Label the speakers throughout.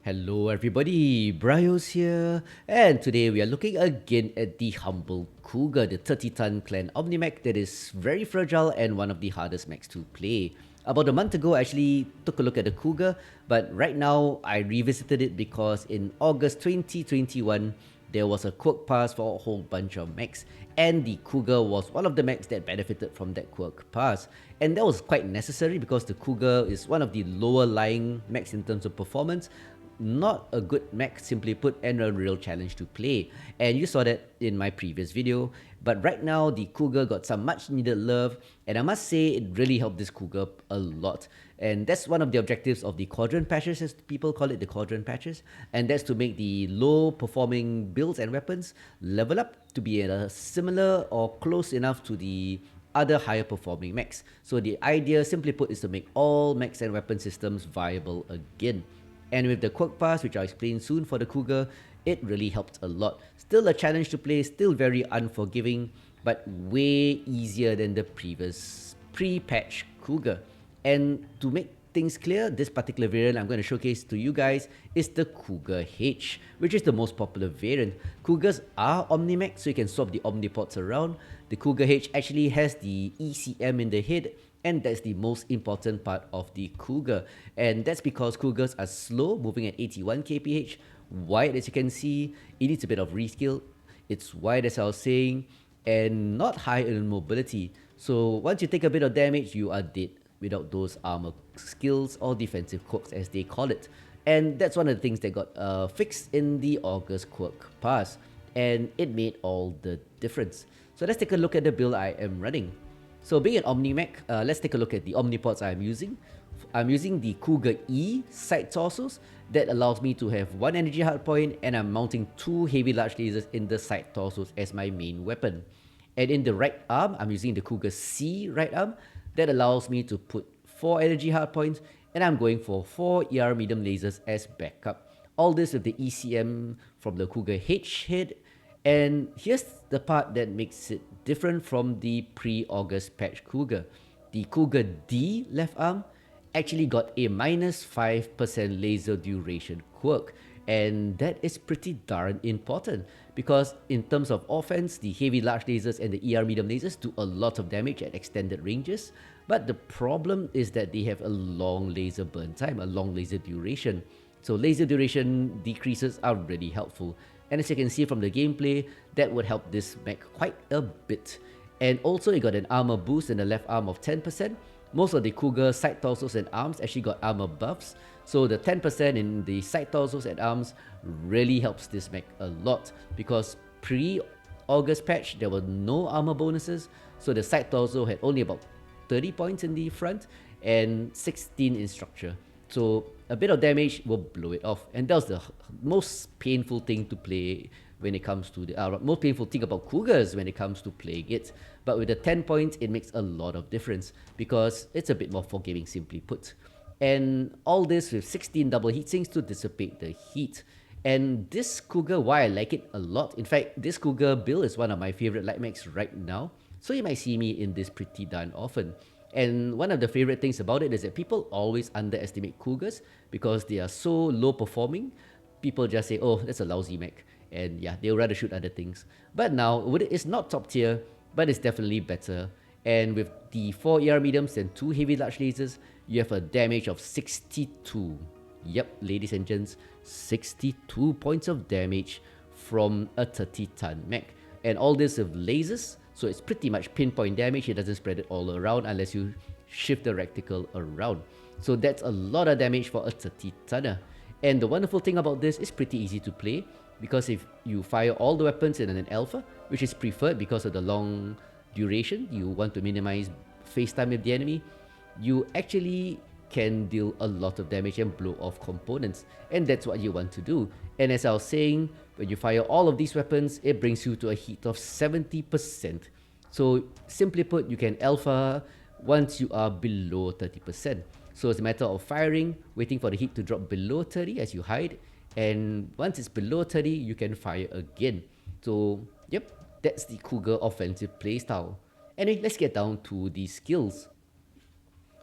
Speaker 1: Hello everybody, Bryos here, and today we are looking again at the humble Cougar, the 30-ton clan Omnimac that is very fragile and one of the hardest mechs to play. About a month ago, I actually took a look at the Cougar, but right now I revisited it because in August 2021, there was a quirk pass for a whole bunch of mechs, and the Cougar was one of the mechs that benefited from that quirk pass. And that was quite necessary because the Cougar is one of the lower lying mechs in terms of performance, not a good mech, simply put, and a real challenge to play. And you saw that in my previous video. But right now, the Cougar got some much needed love, and I must say it really helped this Cougar a lot. And that's one of the objectives of the quadrant patches, as people call it, the quadrant patches. And that's to make the low performing builds and weapons level up to be at a similar or close enough to the other higher performing mechs. So the idea, simply put, is to make all mechs and weapon systems viable again. And with the quirk pass, which I'll explain soon for the Cougar, it really helped a lot. Still a challenge to play, still very unforgiving, but way easier than the previous pre-patch Cougar. And to make things clear, this particular variant I'm going to showcase to you guys is the Cougar H, which is the most popular variant. Cougars are Omnimac, so you can swap the Omnipods around. The Cougar H actually has the ECM in the head, and that's the most important part of the Cougar. And that's because Cougars are slow, moving at 81 kph, wide as you can see, it needs a bit of reskill, it's wide as I was saying, and not high in mobility. So once you take a bit of damage, you are dead without those armor skills or defensive quirks as they call it. And that's one of the things that got fixed in the August quirk pass, and it made all the difference. So let's take a look at the build I am running. So being an Omnimac, let's take a look at the Omnipods I'm using. I'm using the Cougar E side torsos that allows me to have 1 energy hardpoint, and I'm mounting 2 heavy large lasers in the side torsos as my main weapon. And in the right arm, I'm using the Cougar C right arm that allows me to put 4 energy hardpoints, and I'm going for 4 ER medium lasers as backup. All this with the ECM from the Cougar H head. And here's the part that makes it different from the pre-August patch Cougar. The Cougar D left arm actually got a minus 5% laser duration quirk. And that is pretty darn important because in terms of offense, the heavy large lasers and the ER medium lasers do a lot of damage at extended ranges. But the problem is that they have a long laser burn time, a long laser duration. So laser duration decreases are really helpful. And as you can see from the gameplay, that would help this mech quite a bit. And also it got an armor boost in the left arm of 10%. Most of the Cougar side torsos and arms actually got armor buffs. So the 10% in the side torsos and arms really helps this mech a lot. Because pre-August patch, there were no armor bonuses. So the side torso had only about 30 points in the front and 16 in structure. So a bit of damage will blow it off, and that was the most painful thing to play when it comes to the most painful thing about Cougars when it comes to playing it. But with the 10 points, it makes a lot of difference because it's a bit more forgiving, simply put. And all this with 16 double heatsinks to dissipate the heat. And this Cougar, why I like it a lot, in fact, this Cougar build is one of my favorite light mechs right now. So you might see me in this pretty darn often. And one of the favorite things about it is that people always underestimate Cougars because they are so low performing. People just say, oh, that's a lousy mech. And yeah, they'll rather shoot other things. But now, it's not top tier, but it's definitely better. And with the 4 ER mediums and 2 heavy large lasers, you have a damage of 62. Yep, ladies and gents, 62 points of damage from a 30-ton mech. And all this with lasers, so it's pretty much pinpoint damage. It doesn't spread it all around unless you shift the reticle around. So that's a lot of damage for a 30-tonner. And the wonderful thing about this is pretty easy to play because if you fire all the weapons in an alpha, which is preferred because of the long duration, you want to minimize face time with the enemy, you actually can deal a lot of damage and blow off components, and that's what you want to do. And as I was saying, when you fire all of these weapons, it brings you to a heat of 70%. So simply put, you can alpha once you are below 30%. So it's a matter of firing, waiting for the heat to drop below 30 as you hide, and once it's below 30, you can fire again. So yep, that's the Cougar offensive playstyle. Anyway, let's get down to the skills.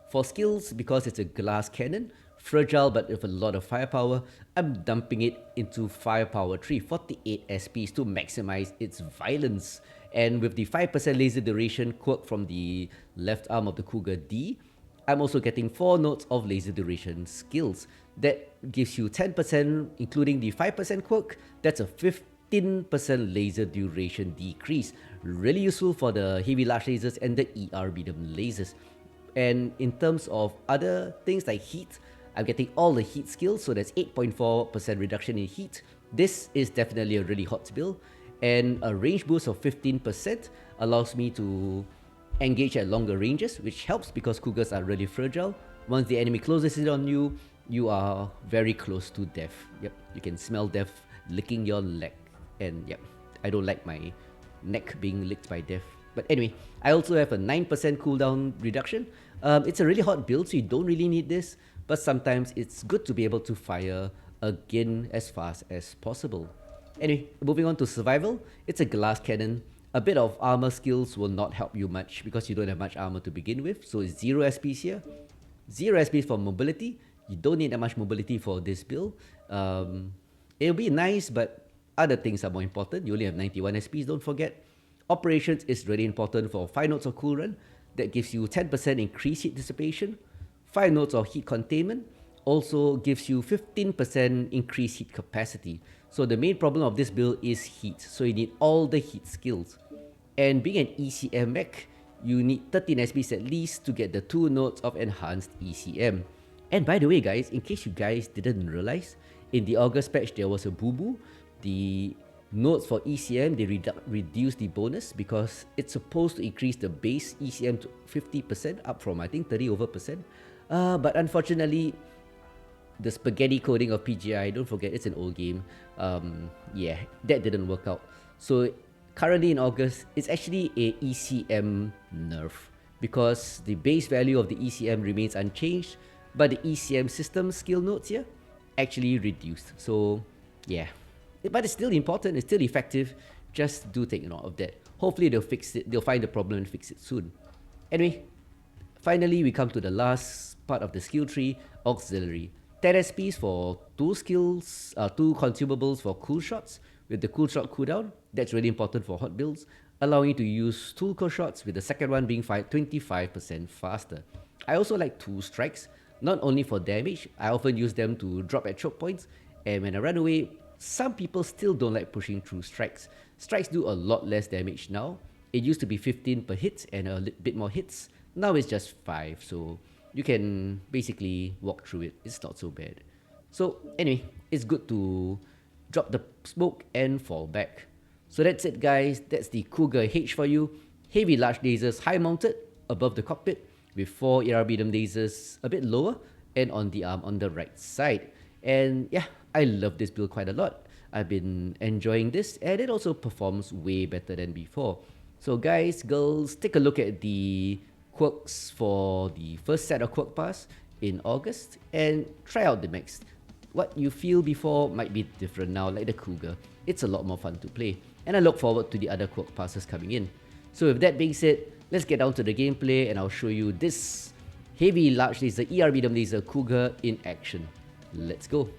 Speaker 1: For skills, because it's a glass cannon, fragile but with a lot of firepower, I'm dumping it into Firepower 3, 48 SPs to maximize its violence. And with the 5% laser duration quirk from the left arm of the Cougar D, I'm also getting 4 nodes of laser duration skills. That gives you 10%, including the 5% quirk. That's a 15% laser duration decrease. Really useful for the heavy large lasers and the ER medium lasers. And in terms of other things like heat, I'm getting all the heat skills, so that's 8.4% reduction in heat. This is definitely a really hot build, and a range boost of 15% allows me to engage at longer ranges, which helps because Cougars are really fragile. Once the enemy closes in on you, you are very close to death. Yep, you can smell death licking your leg, and yep, I don't like my neck being licked by death. But anyway, I also have a 9% cooldown reduction. It's a really hot build, so you don't really need this, but sometimes it's good to be able to fire again as fast as possible. Anyway, moving on to survival, it's a glass cannon. A bit of armor skills will not help you much because you don't have much armor to begin with, so it's 0 SPs here. 0 SPs for mobility. You don't need that much mobility for this build. It'll be nice, but other things are more important. You only have 91 SPs, don't forget. Operations is really important for 5 nodes of Cool Run. That gives you 10% increased heat dissipation. 5 nodes of heat containment also gives you 15% increased heat capacity. So the main problem of this build is heat, so you need all the heat skills. And being an ECM mech, you need 13 SPs at least to get the 2 nodes of enhanced ECM. And by the way guys, in case you guys didn't realize, in the August patch there was a boo-boo. The nodes for ECM, they reduced the bonus because it's supposed to increase the base ECM to 50% up from I think 30 over percent. But unfortunately, the spaghetti coding of PGI, don't forget it's an old game. Yeah, that didn't work out. So currently in August, it's actually a ECM nerf because the base value of the ECM remains unchanged, but the ECM system skill nodes here actually reduced. So yeah, but it's still important, it's still effective. Just do take note of that. Hopefully they'll fix it, they'll find the problem and fix it soon. Anyway, finally we come to the last part of the skill tree, auxiliary. 10 SPs for 2 skills, 2 consumables for cool shots with the cool shot cooldown. That's really important for hot builds, allowing you to use 2 cool shots with the second one being 25% faster. I also like 2 strikes, not only for damage, I often use them to drop at choke points, and when I run away, some people still don't like pushing through strikes. Strikes do a lot less damage now. It used to be 15 per hit and a bit more hits. Now it's just 5, so you can basically walk through it. It's not so bad. So anyway, it's good to drop the smoke and fall back. So that's it guys, that's the Cougar H for you. Heavy large lasers high mounted above the cockpit with 4 ARBDM lasers a bit lower and on the arm on the right side. And yeah, I love this build quite a lot. I've been enjoying this and it also performs way better than before. So guys, girls, take a look at the quirks for the first set of quirk pass in August and try out the mechs. What you feel before might be different now, like the Cougar. It's a lot more fun to play and I look forward to the other quirk passes coming in. So with that being said, let's get down to the gameplay and I'll show you this heavy large laser ERBDM laser Cougar in action. Let's go.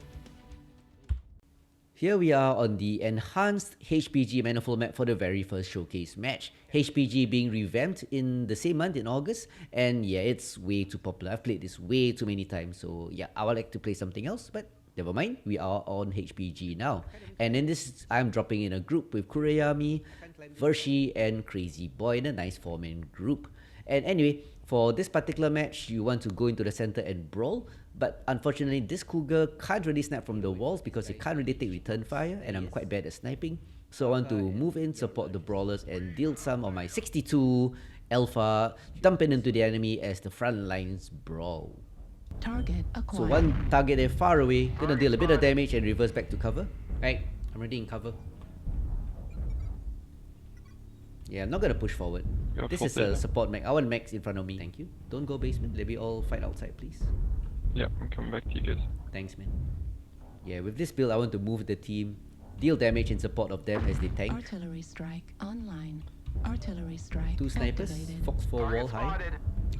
Speaker 1: Here we are on the enhanced HPG manifold map for the very first showcase match. HPG being revamped in the same month in August, and yeah, it's way too popular. I've played this way too many times, so yeah, I would like to play something else, but never mind, we are on HPG now. And in this, I'm dropping in a group with Kurayami, Vershi, and Crazy Boy in a nice 4-man group. And anyway, for this particular match, you want to go into the center and brawl, but unfortunately this Cougar can't really snap from the walls because it can't really take return fire and I'm quite bad at sniping. So I want to move in, support the brawlers and deal some of my 62 alpha, dumping into the enemy as the front lines brawl.
Speaker 2: Target acquired.
Speaker 1: So one target there far away, gonna deal a bit of damage and reverse back to cover. Right, I'm already in cover. Yeah, I'm not gonna push forward. This is a support mech. I want mechs in front of me. Thank you. Don't go basement. Let me all fight outside, please.
Speaker 3: Yeah, I'm coming back to you guys.
Speaker 1: Thanks, man. Yeah, with this build, I want to move the team, deal damage in support of them as they tank.
Speaker 2: Artillery strike online. Artillery strike
Speaker 1: 2 snipers,
Speaker 2: activated.
Speaker 1: Fox 4 wall high.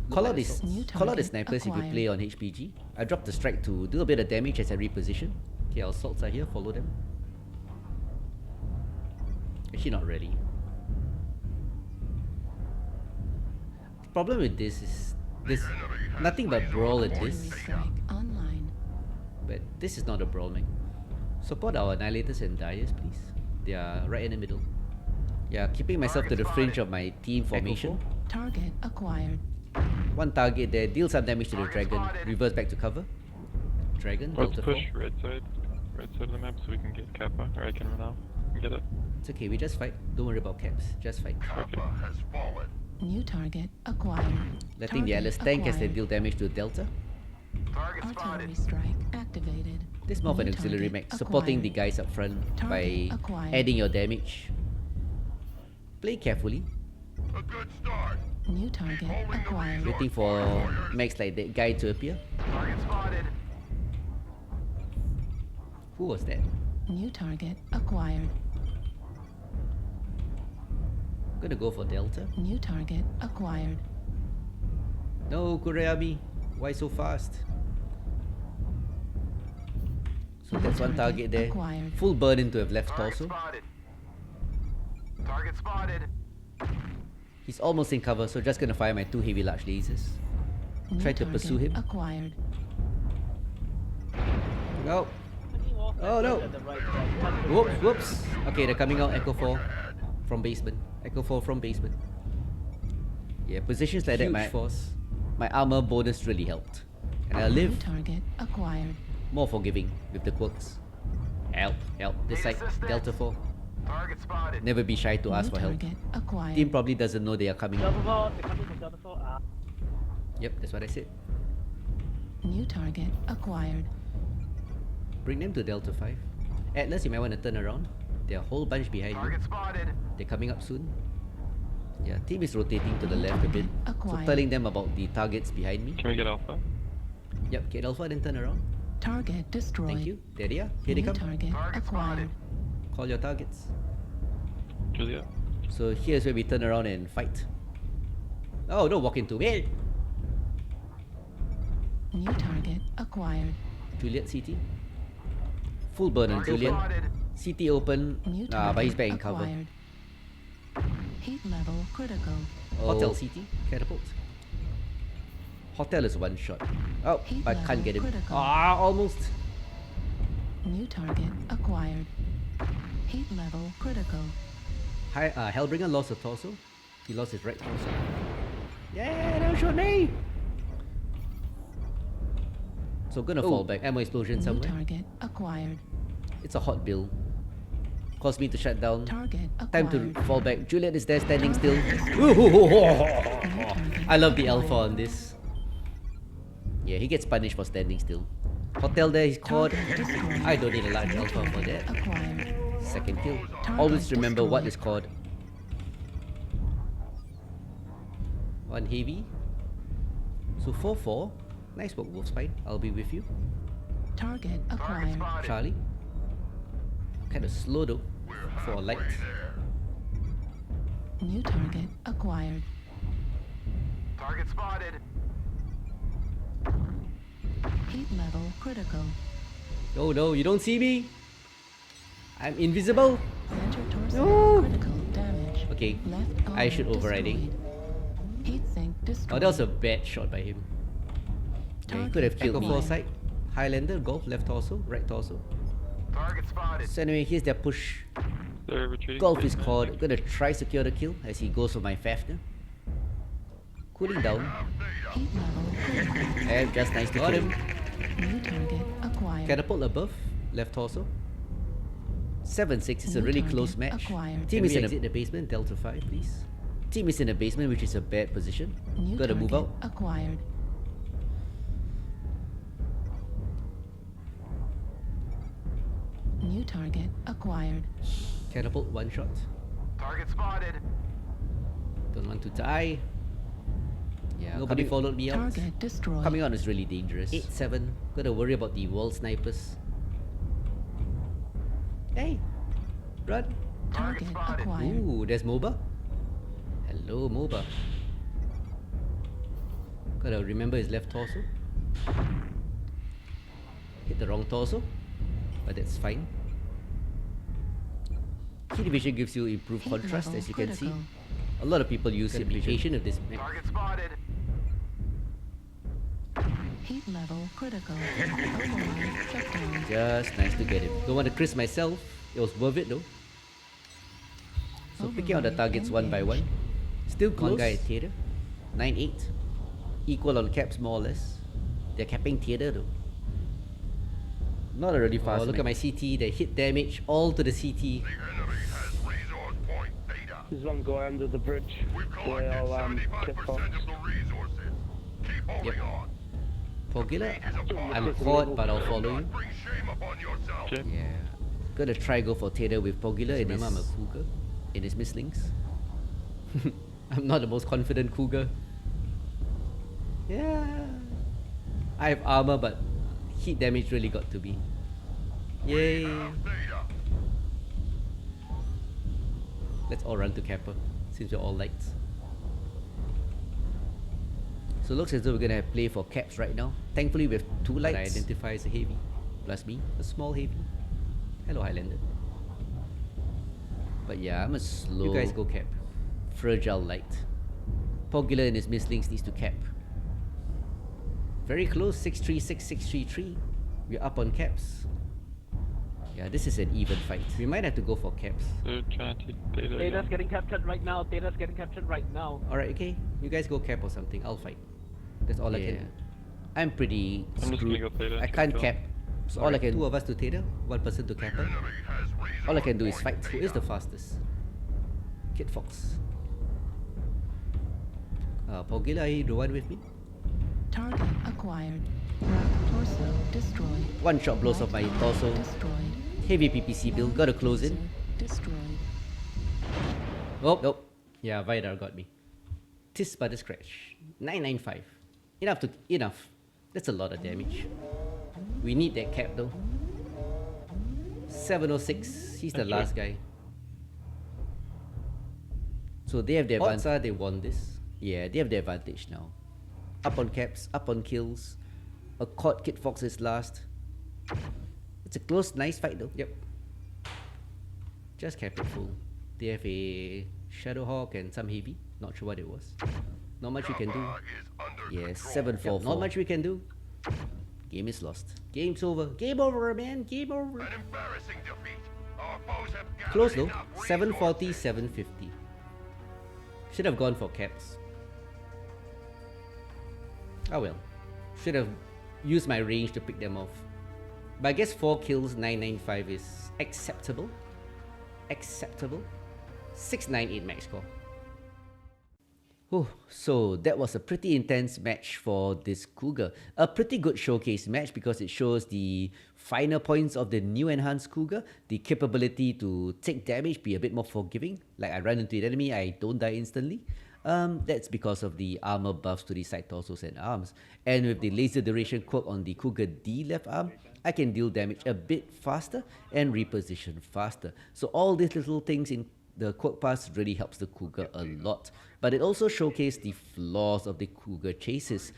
Speaker 1: Call out the snipers if you play on HPG. I dropped the strike to do a bit of damage as I reposition. Okay, our assaults are here, follow them. Actually not really. The problem with this is there's nothing but brawl at
Speaker 2: Artillery
Speaker 1: this,
Speaker 2: strike online.
Speaker 1: but this is not a brawl, man. Support our Annihilators and Dyers, please. They are right in the middle. Yeah, keeping myself to the fringe of my team formation.
Speaker 2: Target acquired.
Speaker 1: One target there, deal some damage to the dragon, reverse back to cover. Dragon,
Speaker 3: Let's
Speaker 1: Delta 4.
Speaker 3: push right side of the map so we can get Kappa, or I can run out and get it.
Speaker 1: It's okay, we just fight. Don't worry about caps, just fight.
Speaker 3: Okay.
Speaker 2: New target acquired.
Speaker 1: Letting the
Speaker 2: Target
Speaker 1: Atlas tank as they
Speaker 2: acquired.
Speaker 1: deal damage to Delta.
Speaker 2: Artillery strike activated.
Speaker 1: This is more of an
Speaker 2: New
Speaker 1: auxiliary
Speaker 2: target
Speaker 1: mech, supporting the
Speaker 2: acquired.
Speaker 1: guys up front
Speaker 2: Target
Speaker 1: by
Speaker 2: acquired.
Speaker 1: adding your damage. Play carefully,
Speaker 2: New target acquired.
Speaker 1: waiting for mechs like that guy to appear. Who was that?
Speaker 2: New target acquired.
Speaker 1: Gonna go for Delta.
Speaker 2: New target acquired.
Speaker 1: No, Kureami. Why so fast? So that's one target there.
Speaker 2: Acquired.
Speaker 1: Full burden to have left torso.
Speaker 4: Target spotted.
Speaker 1: He's almost in cover, so just gonna fire my 2 heavy large lasers.
Speaker 2: New
Speaker 1: Try to
Speaker 2: target
Speaker 1: pursue him.
Speaker 2: Acquired.
Speaker 1: No. Oh no. Whoops, whoops. Okay, they're coming out Echo 4 from basement. Echo 4 from basement. Yeah, positions like that, my armor bonus really helped. And I
Speaker 2: New
Speaker 1: live
Speaker 2: target acquired.
Speaker 1: more forgiving with the quirks. Help, help. This side, Delta 4.
Speaker 4: Target spotted.
Speaker 1: Never be shy to ask
Speaker 2: New
Speaker 1: for help.
Speaker 2: target acquired.
Speaker 1: Team probably doesn't know they are coming.
Speaker 5: Delta 4, they're coming from Delta 4.
Speaker 1: Yep, that's what I said.
Speaker 2: New target acquired.
Speaker 1: Bring them to Delta 5. Atlas, you might want to turn around. There are a whole bunch behind you.
Speaker 4: Target spotted.
Speaker 1: They're coming up soon. Yeah, team is rotating to the left a bit. So
Speaker 2: Acquired.
Speaker 1: telling them about the targets behind me.
Speaker 3: Can we get Alpha?
Speaker 1: Yep, get Alpha then turn around.
Speaker 2: Target destroyed.
Speaker 1: Thank you. There they are. Here they
Speaker 2: New
Speaker 1: come.
Speaker 2: target
Speaker 4: Target
Speaker 2: acquired.
Speaker 1: Call your targets.
Speaker 3: Juliet?
Speaker 1: So here's where we turn around and fight. Oh, don't walk into me.
Speaker 2: New target acquired.
Speaker 1: Juliet CT. Full burn on
Speaker 4: Target
Speaker 1: Juliet.
Speaker 4: spotted.
Speaker 1: CT open.
Speaker 2: New
Speaker 1: But he's
Speaker 2: target
Speaker 1: back in cover.
Speaker 2: acquired. Heat level critical.
Speaker 1: Hotel CT. Catapult. Hotel is one shot. Oh,
Speaker 2: Heat
Speaker 1: I can't
Speaker 2: level
Speaker 1: get him.
Speaker 2: critical.
Speaker 1: Ah, almost.
Speaker 2: New target acquired. Heat level critical.
Speaker 1: Hi, Hellbringer lost a torso. He lost his right torso. Yeah, don't shoot me! So gonna fall back. Ammo explosion
Speaker 2: New
Speaker 1: somewhere.
Speaker 2: target acquired.
Speaker 1: It's a hot build. Caused me to shut down.
Speaker 2: Target
Speaker 1: Time
Speaker 2: acquired.
Speaker 1: to fall back. Juliet is there standing still. I love the alpha on this. Yeah, he gets punished for standing still. Hotel there is caught.
Speaker 2: Target destroyed.
Speaker 1: I don't need a large alpha for that.
Speaker 2: Acquired.
Speaker 1: Second kill.
Speaker 2: Target
Speaker 1: Always remember what
Speaker 2: destroyed.
Speaker 1: is called. One heavy. So 4-4. Nice work, Wolfspine. I'll be with you.
Speaker 2: Target
Speaker 4: Target
Speaker 2: acquired.
Speaker 4: spotted.
Speaker 1: Charlie. Kinda slow though. For a light.
Speaker 2: New target acquired.
Speaker 4: Target spotted.
Speaker 2: Heat level critical.
Speaker 1: Oh no, you don't see me? I'm invisible.
Speaker 2: Center torso
Speaker 1: No.
Speaker 2: critical damage.
Speaker 1: Okay,
Speaker 2: Left
Speaker 1: I should
Speaker 2: arm
Speaker 1: overriding.
Speaker 2: destroyed. Heat sink destroyed.
Speaker 1: Oh, that was a bad shot by him. Yeah, he could have killed me.
Speaker 2: acquired.
Speaker 1: Foresight. Highlander, golf, left torso, right torso.
Speaker 4: Target spotted.
Speaker 1: So anyway, here's their push.
Speaker 3: They're retreating.
Speaker 1: Golf is
Speaker 3: basement.
Speaker 1: called. Gonna try secure the kill as he goes for my Fafnir. Cooling down.
Speaker 2: Heat level critical.
Speaker 1: And just nicely got him.
Speaker 2: New target acquired.
Speaker 1: Catapult above, left torso. 7-6 is a
Speaker 2: New
Speaker 1: really
Speaker 2: target
Speaker 1: close match.
Speaker 2: acquired.
Speaker 1: Team is in the basement, Delta 5, please. Team is in the basement, which is a bad position.
Speaker 2: New
Speaker 1: Gotta move
Speaker 2: target
Speaker 1: out.
Speaker 2: acquired. New target acquired.
Speaker 1: Catapult, one shot.
Speaker 4: Target spotted.
Speaker 1: Don't want to die. Yeah, nobody followed me out.
Speaker 2: Target destroyed.
Speaker 1: Coming out is really dangerous. 8-7. Gotta worry about the wall snipers. Hey! Run!
Speaker 2: Target
Speaker 4: spotted.
Speaker 2: acquired.
Speaker 1: Ooh, there's MOBA. Hello, MOBA. Gotta remember his left torso. Hit the wrong torso, but that's fine. Heat vision gives you improved
Speaker 2: Heat
Speaker 1: contrast,
Speaker 2: level
Speaker 1: as you can see.
Speaker 2: critical.
Speaker 1: A lot of people use the application of this map.
Speaker 4: Target spotted.
Speaker 2: Heat level critical. Override shutdown.
Speaker 1: Just nice to get him. Don't want to crisp myself. It was worth it though. So picking out the targets one by one. Still close. One guy at theater. 9-8. Equal on caps more or less. They're capping theater though. Not a really fast. Oh, look at my CT. The hit damage all to the CT.
Speaker 5: The enemy has resource point data.
Speaker 6: There's one guy under the bridge.
Speaker 5: We've collected
Speaker 6: They'll
Speaker 5: 75%
Speaker 6: get
Speaker 5: of
Speaker 6: boxed.
Speaker 5: the resources. Keep holding on.
Speaker 1: Pogilla,
Speaker 5: Is upon
Speaker 1: I'm
Speaker 5: us.
Speaker 1: caught, but I'll follow
Speaker 5: Do
Speaker 1: you.
Speaker 5: not bring shame upon yourself.
Speaker 3: Okay.
Speaker 1: Yeah. Gonna try go for Tater with Pogilla in his...
Speaker 3: Remember,
Speaker 1: I'm a Cougar. In his mislings. I'm not the most confident Cougar. Yeah. I have armor, but heat damage really got to me. Yay.
Speaker 5: Have data.
Speaker 1: Let's all run to Kappa, since we're all lights. So looks as though we're gonna have play for caps right now. Thankfully we have two lights. I identify as a heavy. Plus me, a small heavy. Hello Highlander. But yeah, I'm a slow... You guys go cap. Fragile light. Pogula and his mislings needs to cap. Very close, 636, 633. We're up on caps. Yeah, this is an even fight. We might have to go for caps.
Speaker 3: They're trying to take data
Speaker 6: Data's
Speaker 3: again.
Speaker 6: getting captured right now. Data's getting captured right now.
Speaker 1: Alright, okay. You guys go cap or something. I'll fight. That's all I can do. I'm pretty
Speaker 3: I'm just gonna
Speaker 1: screwed.
Speaker 3: go Theta
Speaker 1: I
Speaker 3: and
Speaker 1: can't
Speaker 3: kill.
Speaker 1: cap. So all I can... Two of us to Theta, one person to
Speaker 5: The
Speaker 1: Kappa.
Speaker 5: enemy has resource
Speaker 1: All I can do is
Speaker 5: point
Speaker 1: fight. Who is
Speaker 5: data.
Speaker 1: the fastest? Kid Fox. Pogilla, are you the one with me?
Speaker 2: Target acquired. Rock torso destroyed.
Speaker 1: One shot blows off my
Speaker 2: Light
Speaker 1: torso.
Speaker 2: destroyed.
Speaker 1: Heavy PPC build, gotta close in.
Speaker 2: Destroyed.
Speaker 1: Oh, nope. Yeah, Vidar got me. Tis but a scratch. 995. Enough. That's a lot of damage. We need that cap though. 706. He's the
Speaker 3: That's
Speaker 1: last guy. So they have the advantage. Odds are they won this. Yeah, they have the advantage now. Up on caps, up on kills. A caught Kid Fox is last. It's a close, nice fight though. Yep. Just kept it full. They have a Shadowhawk and some heavy. Not sure what it was. Not much we can do.
Speaker 5: Kappa is under
Speaker 1: Yes,
Speaker 5: control.
Speaker 1: 7-4. Not much we can do. Game is lost. Game's over. Game over, man. Game over.
Speaker 5: An embarrassing defeat. Our foes have gathered
Speaker 1: Close though.
Speaker 5: enough
Speaker 1: 740,
Speaker 5: resources.
Speaker 1: 750. Should have gone for caps. Oh well. Should have used my range to pick them off. But I guess 4 kills, 995 is acceptable. Acceptable. 698 max score. So that was a pretty intense match for this Cougar. A pretty good showcase match because it shows the finer points of the new enhanced Cougar, the capability to take damage, be a bit more forgiving. Like I run into an enemy, I don't die instantly. That's because of the armor buffs to the side torsos and arms. And with the laser duration quirk on the Cougar D left arm, I can deal damage a bit faster and reposition faster. So all these little things in the quirk pass really helps the Cougar a lot. But it also showcased the flaws of the Cougar chases.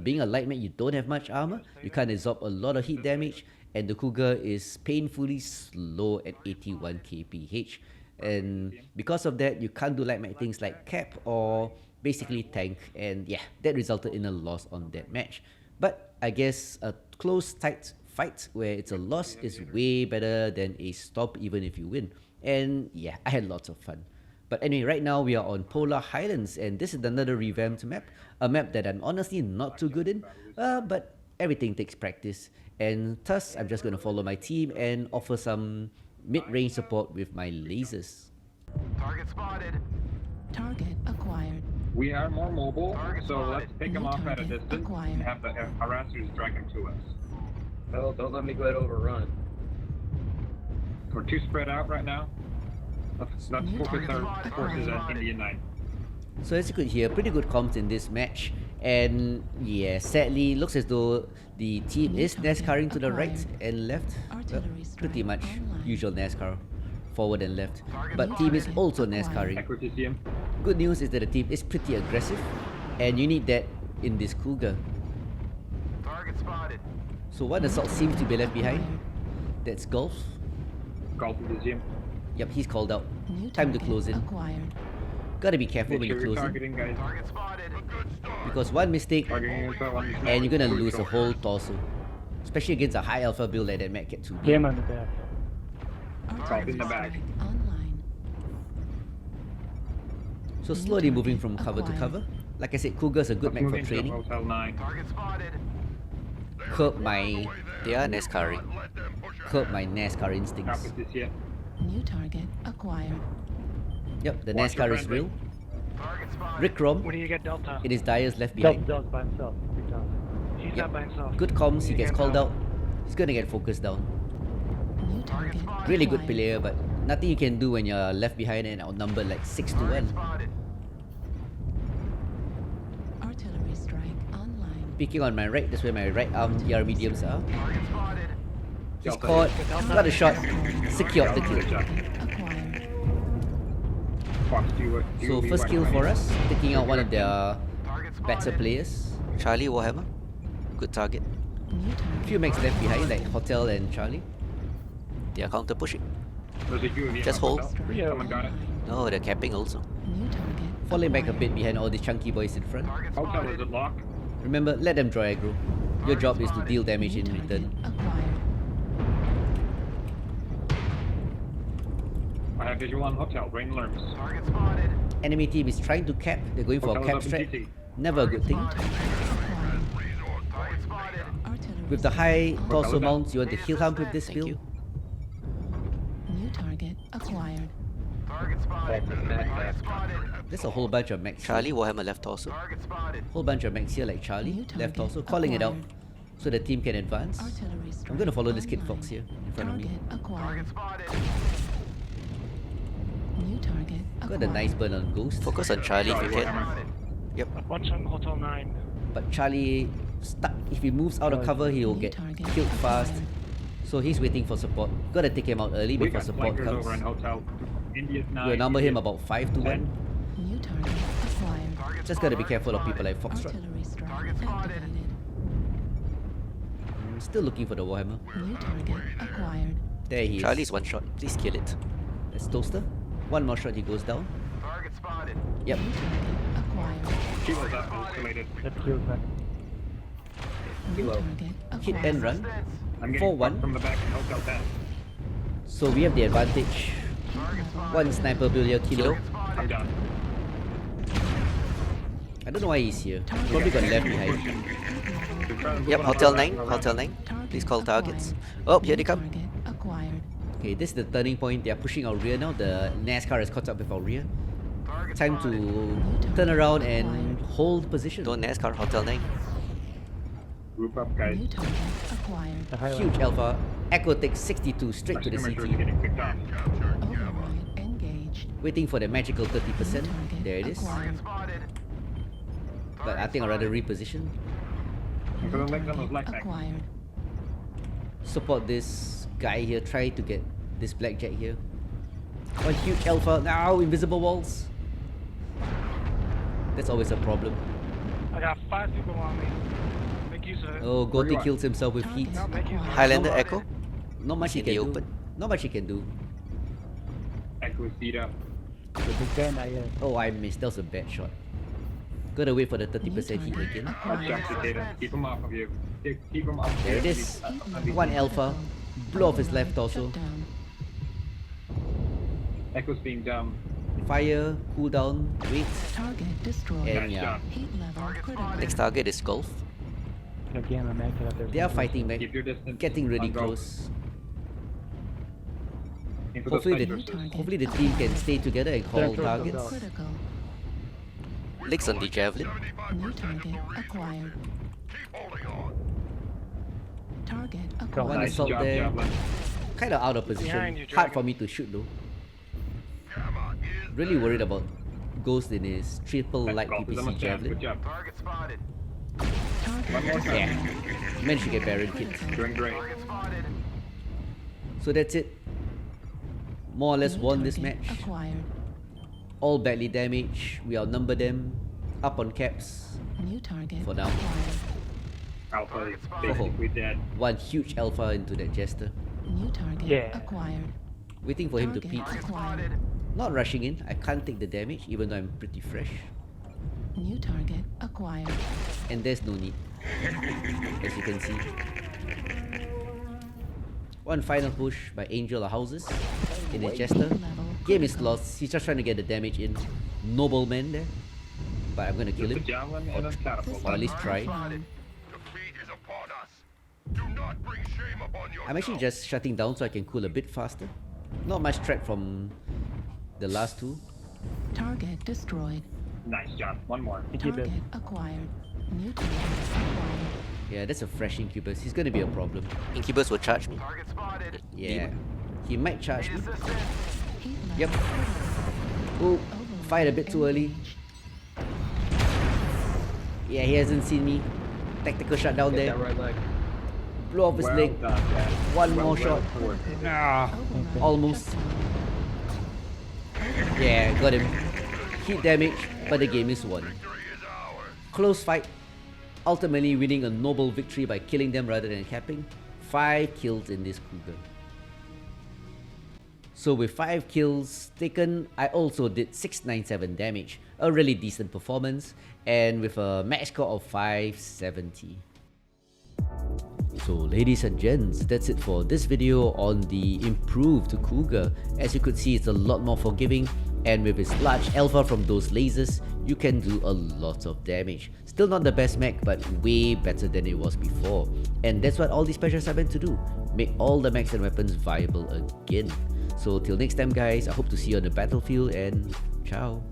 Speaker 1: Being a light mech, you don't have much armor, you can't absorb a lot of heat damage, and the Cougar is painfully slow at 81 kph. And because of that, you can't do light mech things like cap or basically tank, and yeah, that resulted in a loss on that match. But I guess a close, tight fight where it's a loss is way better than a stop even if you win. And yeah, I had lots of fun. But anyway, right now we are on Polar Highlands, and this is another revamped map. A map that I'm honestly not too good in, but everything takes practice. And thus, I'm just going to follow my team and offer some mid-range support with my lasers.
Speaker 4: Target spotted.
Speaker 2: Target acquired.
Speaker 7: We are more mobile,
Speaker 4: Target
Speaker 7: so
Speaker 4: spotted.
Speaker 7: let's pick them
Speaker 2: New
Speaker 7: off at a
Speaker 2: target
Speaker 7: distance
Speaker 2: acquired.
Speaker 7: and have the harassers drag them to us.
Speaker 6: Oh, don't let me get overrun.
Speaker 7: We're too spread out right now. Let's focus our forces at Indian 9.
Speaker 1: So as you could hear, pretty good comms in this match. And yeah, sadly, looks as though the team is NASCARing to the right and left.
Speaker 2: Artillery
Speaker 1: Pretty
Speaker 2: strike
Speaker 1: much
Speaker 2: online.
Speaker 1: usual NASCAR, forward and left. But team is also NASCARing.
Speaker 7: Accuracy to see him.
Speaker 1: Good news is that the team is pretty aggressive, and you need that in this Cougar.
Speaker 4: Target spotted.
Speaker 1: So one assault seems to be left behind.
Speaker 2: Acquired.
Speaker 1: That's Golf.
Speaker 7: Golf in the gym.
Speaker 1: Yep, he's called out.
Speaker 2: New
Speaker 1: Time to
Speaker 2: target
Speaker 1: close in.
Speaker 2: Acquired.
Speaker 1: Gotta be careful
Speaker 7: Make
Speaker 1: when
Speaker 7: sure
Speaker 1: you
Speaker 7: you're
Speaker 1: close in.
Speaker 7: targeting, guys.
Speaker 4: Target spotted. A good start.
Speaker 1: Because one mistake
Speaker 7: Targeting yourself on these
Speaker 1: and you're gonna
Speaker 7: cruise
Speaker 1: lose a
Speaker 7: shoulders.
Speaker 1: whole torso. Especially against a high alpha build like that Mac Cat 2.
Speaker 6: Game on the back.
Speaker 7: in the back.
Speaker 2: Online.
Speaker 1: So slowly moving from cover to cover. Like I said, Cougar's a good
Speaker 7: Let's
Speaker 1: Mac
Speaker 7: move
Speaker 1: for
Speaker 7: into
Speaker 1: training.
Speaker 7: Hotel 9.
Speaker 4: Target spotted.
Speaker 1: Curb my
Speaker 5: They are
Speaker 1: NASCAR.
Speaker 5: Let them push
Speaker 1: Curb my NASCAR instincts.
Speaker 7: Copies this yet.
Speaker 2: New target acquired.
Speaker 1: Yep, the
Speaker 7: Watch your
Speaker 1: NASCAR is
Speaker 7: friendly.
Speaker 1: real.
Speaker 4: Target spotted.
Speaker 1: Rick Rom
Speaker 6: What do you get, Delta?
Speaker 1: in his Dyer's left
Speaker 6: Delta
Speaker 1: behind.
Speaker 6: does by himself. Big time. He's
Speaker 1: Yep.
Speaker 6: not by himself.
Speaker 1: Good comms, he
Speaker 6: You
Speaker 1: gets
Speaker 6: get
Speaker 1: called
Speaker 6: down.
Speaker 1: out. He's gonna get focused down.
Speaker 2: New target
Speaker 1: Really good
Speaker 2: acquired.
Speaker 1: player, but nothing you can do when you're left behind and outnumbered like 6 to 1.
Speaker 4: Spotted.
Speaker 2: Artillery strike online.
Speaker 1: Peeking on my right, that's where my right arm ER mediums are.
Speaker 4: Target spotted.
Speaker 1: He's
Speaker 7: Delta.
Speaker 1: caught, got a shot, secured the kill.
Speaker 2: Acquired.
Speaker 7: Fox, do you,
Speaker 1: So first kill for us, taking out one of their
Speaker 4: Target spotted.
Speaker 1: better players.
Speaker 8: Charlie Warhammer. Good target.
Speaker 2: New target.
Speaker 1: Few max left behind like Hotel and Charlie.
Speaker 8: They are counter pushing.
Speaker 7: There's a UAV
Speaker 8: Just
Speaker 7: on
Speaker 8: hold.
Speaker 7: hotel. Someone got it.
Speaker 8: No, they're capping also.
Speaker 2: New target.
Speaker 1: Falling back a
Speaker 2: acquired.
Speaker 1: bit behind all these chunky boys in front.
Speaker 4: Target
Speaker 7: Hotel
Speaker 4: spotted.
Speaker 7: is it locked?
Speaker 1: Remember, let them draw aggro. Your job is to deal damage
Speaker 2: New
Speaker 1: in
Speaker 2: target
Speaker 1: return.
Speaker 2: acquired.
Speaker 7: I have visual on hotel. Rain alarms.
Speaker 4: Target spotted.
Speaker 1: Enemy team is trying to cap, they're going for a
Speaker 7: Hotel
Speaker 1: cap
Speaker 7: is up
Speaker 1: strat.
Speaker 7: in GT.
Speaker 1: Never a good thing.
Speaker 2: Acquired.
Speaker 4: Target spotted.
Speaker 2: Artillery
Speaker 1: With the high
Speaker 2: strike
Speaker 1: torso
Speaker 7: Hotel.
Speaker 1: mounts, you want to heal hump with this
Speaker 8: Thank
Speaker 1: build.
Speaker 8: you.
Speaker 2: on. New target acquired.
Speaker 4: Target spotted. Target spotted.
Speaker 1: There's a whole bunch of max.
Speaker 8: Charlie Warhammer left torso.
Speaker 4: Target spotted.
Speaker 1: Whole bunch of max here like Charlie,
Speaker 2: New
Speaker 1: left
Speaker 2: target
Speaker 1: torso, calling it out
Speaker 2: acquired.
Speaker 1: so the team can advance.
Speaker 2: Artillery strike
Speaker 1: I'm gonna follow this Kid
Speaker 2: online.
Speaker 1: Fox here in front of me.
Speaker 2: Target acquired.
Speaker 4: Target spotted.
Speaker 2: New target
Speaker 1: Got a
Speaker 2: acquired.
Speaker 1: nice burn on Ghost,
Speaker 8: Focus on Charlie if you can.
Speaker 4: Spotted.
Speaker 6: Watch on Hotel 9.
Speaker 1: but Charlie stuck. If he moves out of cover, he will
Speaker 2: New
Speaker 1: get
Speaker 2: target
Speaker 1: killed fast.
Speaker 2: acquired.
Speaker 1: So he's waiting for support. Gotta take him out early
Speaker 7: We
Speaker 1: before
Speaker 7: got
Speaker 1: support
Speaker 7: flankers over in
Speaker 1: comes.
Speaker 7: hotel. India's 9.
Speaker 1: We'll number him
Speaker 7: India's
Speaker 1: about 5 to 1.
Speaker 7: 10.
Speaker 2: New target acquired.
Speaker 4: Target
Speaker 1: Just gotta be
Speaker 4: spotted.
Speaker 1: careful of people like Foxtrot.
Speaker 2: Artillery strike
Speaker 4: Target spotted.
Speaker 2: activated.
Speaker 1: I'm still looking for the Warhammer.
Speaker 2: New target acquired.
Speaker 1: There he is.
Speaker 8: Charlie's one shot. Please kill it.
Speaker 1: That's Toaster. One more shot, he goes down.
Speaker 4: Target spotted.
Speaker 1: Yep.
Speaker 2: New target acquired.
Speaker 7: Kilo's up. Escalated.
Speaker 6: That kills that.
Speaker 2: New
Speaker 7: Kilo.
Speaker 2: target
Speaker 1: Hit
Speaker 2: acquired.
Speaker 1: and run.
Speaker 7: I'm getting
Speaker 1: 4-1.
Speaker 7: fucked from the back in hotel 10.
Speaker 1: So we have the advantage. One sniper build here, Kilo.
Speaker 7: I'm done.
Speaker 1: I don't know why he's here. Probably got left behind.
Speaker 8: Yep, Hotel 9. Hotel 9. Please call targets. Oh, here they come.
Speaker 2: Target acquired.
Speaker 1: Okay, this is the turning point. They are pushing our rear now. The NASCAR has caught up with our rear.
Speaker 4: Target
Speaker 1: Time
Speaker 4: spotted.
Speaker 1: to turn around and hold position.
Speaker 8: Don't NASCAR Hotel 9.
Speaker 7: Group up, guys.
Speaker 2: New target acquired.
Speaker 6: The highlight.
Speaker 1: Huge alpha. Echo takes 62 straight
Speaker 7: Our
Speaker 1: to the
Speaker 7: skirmisher is
Speaker 1: CT.
Speaker 7: getting picked off.
Speaker 2: Override engaged.
Speaker 1: Waiting for the magical 30%.
Speaker 2: New target
Speaker 1: There it is.
Speaker 2: acquired.
Speaker 4: Spotted.
Speaker 1: But I think I'd rather reposition.
Speaker 7: And for the legs on those
Speaker 2: Target
Speaker 7: left back.
Speaker 2: acquired.
Speaker 1: Support this guy here. Try to get this blackjack here. One huge alpha. Now invisible walls. That's always a problem.
Speaker 6: I got 5 people on me. Make use of it.
Speaker 1: Oh,
Speaker 7: Where you
Speaker 1: Gotti
Speaker 7: at?
Speaker 1: kills himself with heat.
Speaker 2: Targets
Speaker 6: Make use of it.
Speaker 2: acquired.
Speaker 8: Highlander Echo.
Speaker 1: Not much he
Speaker 8: In the
Speaker 1: can do.
Speaker 8: open.
Speaker 1: Not much he can do.
Speaker 7: Echo is beat up.
Speaker 1: Oh, I missed. That was a bad shot. Gotta wait for the 30% heat again.
Speaker 7: I'll
Speaker 2: Acquired.
Speaker 7: jump the data. Keep him off of you. Keep him off.
Speaker 1: There it is.
Speaker 2: Heat level
Speaker 1: One alpha.
Speaker 2: critical.
Speaker 1: Blow off his
Speaker 2: Override
Speaker 1: left torso.
Speaker 2: shutdown.
Speaker 7: Echo's being dumb.
Speaker 1: Fire, cooldown, wait,
Speaker 2: Target destroyed.
Speaker 1: and
Speaker 7: Nice
Speaker 1: yeah.
Speaker 7: job.
Speaker 2: Heat level critical.
Speaker 8: Next target is Golf.
Speaker 6: Again, I'm acting up there.
Speaker 1: They are fighting back,
Speaker 7: Keep your distance.
Speaker 1: getting really
Speaker 7: On go.
Speaker 1: close.
Speaker 7: Aim for those
Speaker 1: Hopefully
Speaker 7: snipers.
Speaker 2: Target
Speaker 1: Hopefully the team can stay together and call
Speaker 6: Central
Speaker 1: targets.
Speaker 2: Critical.
Speaker 8: Legs on the Javelin.
Speaker 2: New target acquired.
Speaker 5: Keep holding on.
Speaker 2: Target
Speaker 1: One
Speaker 2: acquired.
Speaker 7: Nice
Speaker 1: assault
Speaker 7: job,
Speaker 1: there.
Speaker 7: Javelin.
Speaker 1: Kind of out of
Speaker 6: Behind
Speaker 1: position.
Speaker 6: you,
Speaker 1: Hard
Speaker 6: Dragon.
Speaker 1: for me to shoot though.
Speaker 5: Gamma is
Speaker 1: Really worried about Ghost in his triple light
Speaker 7: Golf is on the
Speaker 1: PPC
Speaker 7: stand. Good
Speaker 1: javelin.
Speaker 7: job.
Speaker 4: Target spotted.
Speaker 7: One more
Speaker 2: Target
Speaker 7: time.
Speaker 1: Yeah, managed to get Baron kit.
Speaker 7: Doing great.
Speaker 4: Target spotted.
Speaker 1: So that's it. More or less
Speaker 2: New
Speaker 1: won this
Speaker 2: target
Speaker 1: match.
Speaker 2: Acquired.
Speaker 1: All badly damaged. We outnumber them. Up on caps.
Speaker 2: New target
Speaker 1: For now.
Speaker 2: acquired.
Speaker 7: Alpha is basically dead.
Speaker 1: One huge alpha into that Jester.
Speaker 2: New target
Speaker 6: Yeah.
Speaker 2: acquired.
Speaker 1: Waiting for him to
Speaker 2: Target
Speaker 1: peek.
Speaker 2: acquired.
Speaker 1: Not rushing in. I can't take the damage even though I'm pretty fresh.
Speaker 2: New target acquired.
Speaker 1: And there's no need. As you can see. One final push by Angel or Houses in his Jester. Game is lost. He's just trying to get the damage in. Nobleman there. But I'm gonna kill
Speaker 7: Just a
Speaker 1: him.
Speaker 7: javelin and a catapult.
Speaker 1: Or at least try.
Speaker 2: Offline.
Speaker 5: Defeat is upon us. Do not bring shame upon yourself.
Speaker 1: I'm actually just shutting down so I can cool a bit faster. Not much threat from the last two.
Speaker 2: Target destroyed.
Speaker 7: Nice job. One more.
Speaker 2: Target acquired. New target acquired.
Speaker 1: Yeah, that's a fresh Incubus. He's gonna be a problem.
Speaker 8: Incubus will charge me.
Speaker 4: Target spotted.
Speaker 1: Yeah. He might charge
Speaker 4: Need
Speaker 1: me.
Speaker 4: assistance.
Speaker 2: Heat
Speaker 1: Yep.
Speaker 2: level.
Speaker 1: Ooh, fight a bit too early.
Speaker 2: Engage.
Speaker 1: Yeah, he hasn't seen me. Tactical shutdown there.
Speaker 9: Right leg.
Speaker 1: Blow off his
Speaker 7: Well
Speaker 1: leg.
Speaker 7: done, Dad.
Speaker 1: One more shot.
Speaker 7: forward.
Speaker 2: Override
Speaker 1: Almost.
Speaker 2: shutdown.
Speaker 1: Yeah, got him. Hit damage, but the game is won. Close fight. Ultimately winning a noble victory by killing them rather than capping. 5 kills in this Cougar. So with 5 kills taken, I also did 697 damage. A really decent performance. And with a max score of 570. So ladies and gents, that's it for this video on the improved Cougar. As you could see, it's a lot more forgiving, and with its large alpha from those lasers, you can do a lot of damage. Still not the best mech, but way better than it was before. And that's what all these patches are meant to do, make all the mechs and weapons viable again. So till next time guys, I hope to see you on the battlefield, and ciao.